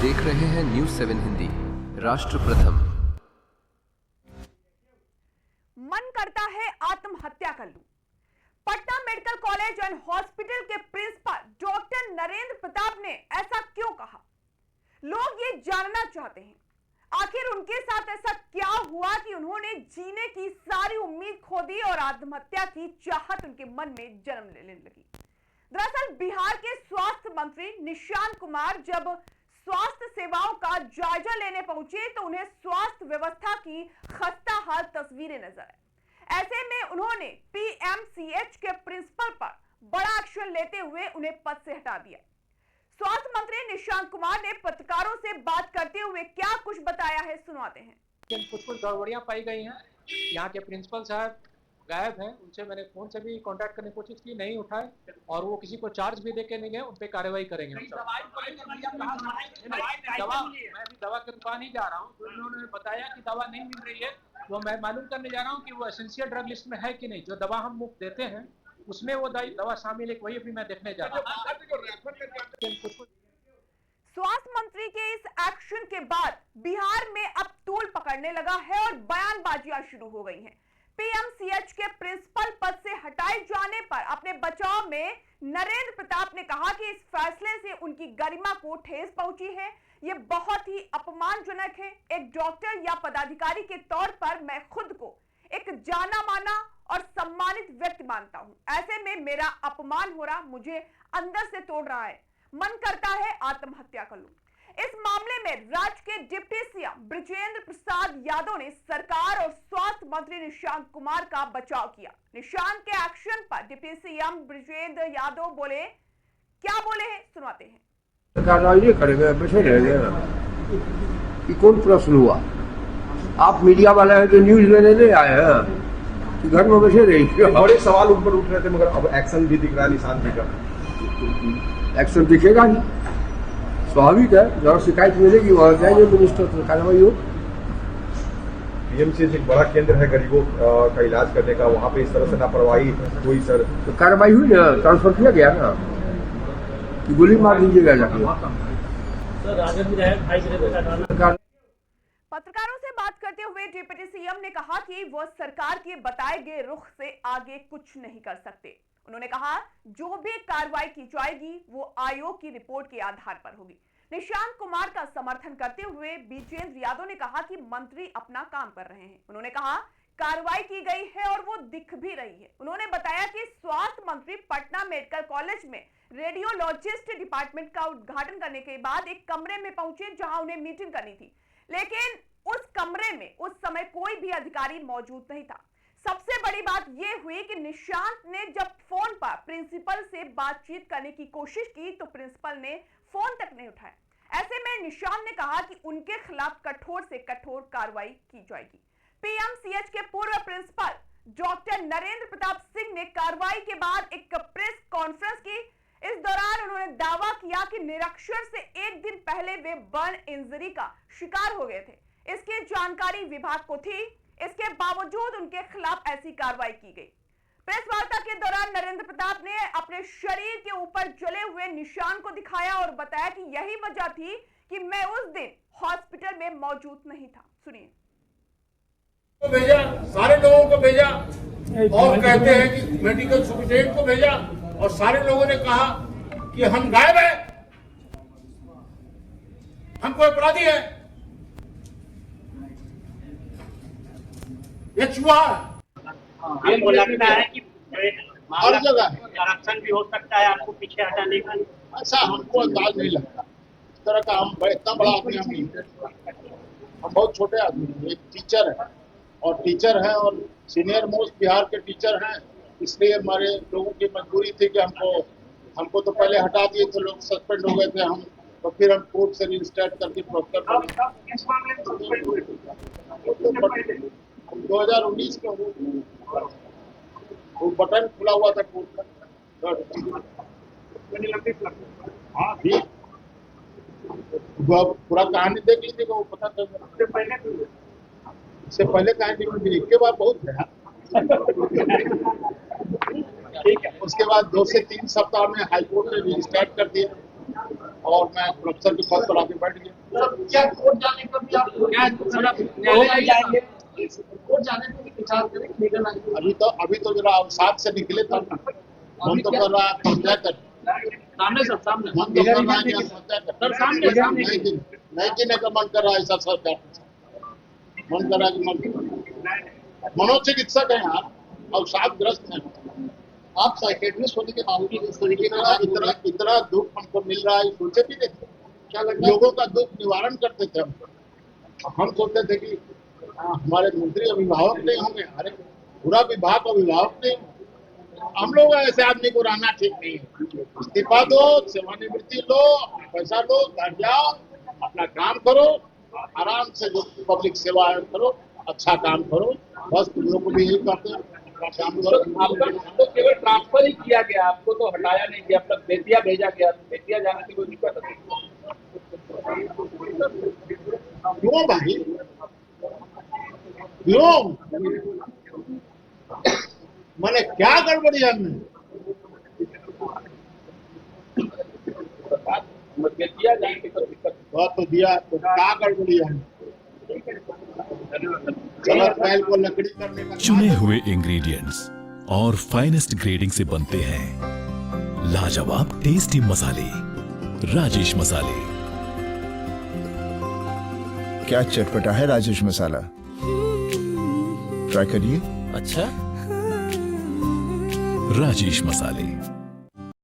देख रहे हैं न्यूज 7 हिंदी, राष्ट्र प्रथम। मन करता है आत्महत्या कर लूं। Patna medical college and hospital के प्रिंसिपल डॉक्टर नरेंद्र प्रताप ने ऐसा क्यों कहा? लोग ये जानना चाहते हैं, आखिर उनके साथ ऐसा क्या हुआ कि उन्होंने जीने की सारी उम्मीद खो दी और आत्महत्या की चाहत उनके मन में जन्म लेने लगी। दरअसल बिहार के स्वास्थ्य मंत्री निशांत कुमार जब स्वास्थ्य सेवाओं का जायजा लेने पहुंचे तो उन्हें स्वास्थ्य व्यवस्था की खस्ताहाल तस्वीरें नजर आई। ऐसे में उन्होंने पीएमसीएच के प्रिंसिपल पर बड़ा एक्शन लेते हुए उन्हें पद से हटा दिया। स्वास्थ्य मंत्री निशांत कुमार ने पत्रकारों से बात करते हुए क्या कुछ बताया है, सुनवाते हैं। कुछ गड़बड़ियां पाई गई हैं। यहाँ के प्रिंसिपल साहब गायब हैं, उनसे मैंने फोन से भी कांटेक्ट करने की कोशिश की, नहीं उठाए और वो किसी को चार्ज भी देके नहीं गए। उन पे कार्रवाई करेंगे। मैं अभी दवा की दुकान ही जा रहा हूँ तो उन्होंने बताया कि दवा नहीं मिल रही है, तो मैं मालूम करने जा रहा हूँ कि वो एसेंशियल ड्रग लिस्ट में है कि नहीं। जो दवा हम मुफ्त देते हैं उसमें वो दवा शामिल है, वही अभी मैं देखने जा रहा हूँ। स्वास्थ्य मंत्री के इस एक्शन के बाद बिहार में अब तूल पकड़ने लगा है और बयानबाजियां शुरू हो गई हैं। पीएमसीएच के प्रिंसिपल पद से हटाए जाने पर अपने बचाव में नरेंद्र प्रताप ने कहा कि इस फैसले से उनकी गरिमा को ठेस पहुंची है, यह बहुत ही अपमानजनक है। एक डॉक्टर या पदाधिकारी के तौर पर मैं खुद को एक जाना माना और सम्मानित व्यक्ति मानता हूं। ऐसे में मेरा अपमान हो रहा मुझे अंदर से तोड़ रहा है। मन करता है आत्महत्या कर लूं। इस मामले में राज्य के डिप्टी सीएम बृजेंद्र प्रसाद यादव ने सरकार और स्वास्थ्य मंत्री निशांत कुमार का बचाव किया। निशांत के एक्शन पर डिप्टी सीएम बृजेंद्र यादव बोले, क्या बोले हैं, सुनाते हैं। कार्रवाई करेंगे, बैठे रहेंगे ना। ये कौन प्रश्न हुआ? आप मीडिया वाले हैं जो न्यूज लेने नहीं आए हैं, घर में बैठे रहिए। बड़े सवाल ऊपर उठ रहे थे मगर अब एक्शन भी दिख रहा है निशांत जी का। एक्शन दिखेगा ही, स्वाभाविक है। जब शिकायत मिलेगी वहां जाएंगे मिनिस्टर तो कार्रवाई हो। पीएमसीएच एक बड़ा केंद्र है गरीबों का इलाज करने का, वहाँ पे इस तरह से लापरवाही हुई सर तो कार्रवाई हुई ना, ट्रांसफर किया गया ना कि गोली मार दीजिएगा जाके। पत्रकारों से बात करते हुए डिप्टी सीएम ने कहा कि वह सरकार के बताए गए रुख से आगे कुछ नहीं कर सकते। उन्होंने कहा जो भी कार्रवाई की जाएगी वो आयोग की रिपोर्ट के आधार पर होगी। निशांत कुमार का समर्थन करते हुए बृजेंद्र यादव ने कहा कि मंत्री अपना काम कर रहे हैं। उन्होंने कहा कार्रवाई की गई है और वो दिख भी रही है। उन्होंने बताया कि स्वास्थ्य मंत्री पटना मेडिकल कॉलेज में रेडियोलॉजिस्ट डिपार्टमेंट का उद्घाटन करने के बाद एक कमरे में पहुंचे जहां उन्हें मीटिंग करनी थी, लेकिन उस कमरे में उस समय कोई भी अधिकारी मौजूद नहीं था। सबसे बड़ी बात यह हुई कि निशांत ने जब फोन पर प्रिंसिपल से बातचीत करने की कोशिश की तो प्रिंसिपल ने फोन तक नहीं उठाया। ऐसे में निशांत ने कहा कि उनके खिलाफ कठोर से कठोर कार्रवाई की जाएगी। पीएमसीएच के पूर्व प्रिंसिपल डॉक्टर नरेंद्र प्रताप सिंह ने कार्रवाई के बाद एक प्रेस कॉन्फ्रेंस की। इस दौरान उन्होंने दावा किया कि निरक्षर से एक दिन पहले वे बर्न इंजरी का शिकार हो गए थे। इसकी जानकारी विभाग को थी, इसके बावजूद उनके खिलाफ ऐसी कार्रवाई की गई। प्रेस वार्ता के दौरान नरेंद्र प्रताप ने अपने शरीर के ऊपर जले हुए निशान को दिखाया और बताया कि यही वजह थी कि मैं उस दिन हॉस्पिटल में मौजूद नहीं था। सुनिए। भेजा, सारे लोगों को भेजा और कहते हैं कि मेडिकल सुपरिटेंडेंट को भेजा और सारे लोगों ने कहा कि हम गायब हैं, हम कोई अपराधी है, ये चुहा है। आपको लगता है कि हर जगह करप्शन भी हो सकता है आपको पीछे हटाने का? ऐसा हमको अंदाज नहीं लगता। इस तरह का हम इतना बड़ा आदमी हम बहुत छोटे आदमी हैं। एक टीचर है और टीचर है और सीनियर मोस्ट बिहार के टीचर हैं, इसलिए हमारे लोगों की मजबूरी थी कि हमको तो पहले हटा दिए थे, लोग सस्पेंड हो गए थे हम, तो फिर हम कोर्ट से रिस्टार्ट करके प्रोफेसर 2019 में वो बटन खुला हुआ था कोर्ट का। हाँ ठीक, पूरा कहानी देख लीजिए वो पता चल। इससे पहले कहानी के बाद बहुत गया। ठीक है, उसके बाद 2 से 3 सप्ताह में हाईकोर्ट ने रिस्टार्ट कर दिया। और मैं प्रोफेसर के पद पर आके बैठ गया। क्या कोर्ट जाने का भी आप क्या न्यायालय जाएंगे? कोर्ट जाने का भी विचार करें, लीगल आएंगे। अभी तो जरा अवसाद से निकले तब ना। मन तो कर रहा है आत्महत्या कर, सामने सब सामने मन तो कर रहा है कि आत्महत्या कर, सामने नहीं जीने का मन कर रहा है। ऐसा सरकार मन कर रहा है कि मन मनोचिकित्सक है यार, अवसादग्रस्त है। आप साइकेट्रिस्ट होने के बावजूद इस तरीके का इतना दुख हमको मिल रहा है, सोचे भी नहीं थे। क्या लगता है? लोगों का दुख निवारण करते थे हम सोचते थे कि हमारे मंत्री अभिभावक नहीं होंगे, हमारे पूरा विभाग अभिभावक नहीं होंगे। हम लोग ऐसे आदमी को रहना ठीक नहीं है। इस्तीफा दो, सेवानिवृत्ति लो, अपना पैसा लो, घर जाओ, अपना काम करो, आराम से जो पब्लिक सेवा है करो, अच्छा काम करो। बस तुम लोग को भी यही कहते हैं, अपना काम करो। आपको केवल ट्रांसफर ही किया गया, आपको तो हटाया नहीं गया। अब तक बेतिया भेजा गया, बेतिया जाने की कोई दिक्कत नहीं। क्यों भाई, क्यों? मैंने क्या गड़बड़ी है? बेतिया जाने की कोई दिक्कत बहुत तो दिया, तो क्या गड़बड़ी है? गलत बैल को लकड़ी करने का चुने हुए इंग्रेडिएंट्स और फाइनेस्ट ग्रेडिंग से बनते हैं लाजवाब टेस्टी मसाले। राजेश मसाले। क्या चटपटा है राजेश मसाला, ट्राई करिए। अच्छा, राजेश मसाले।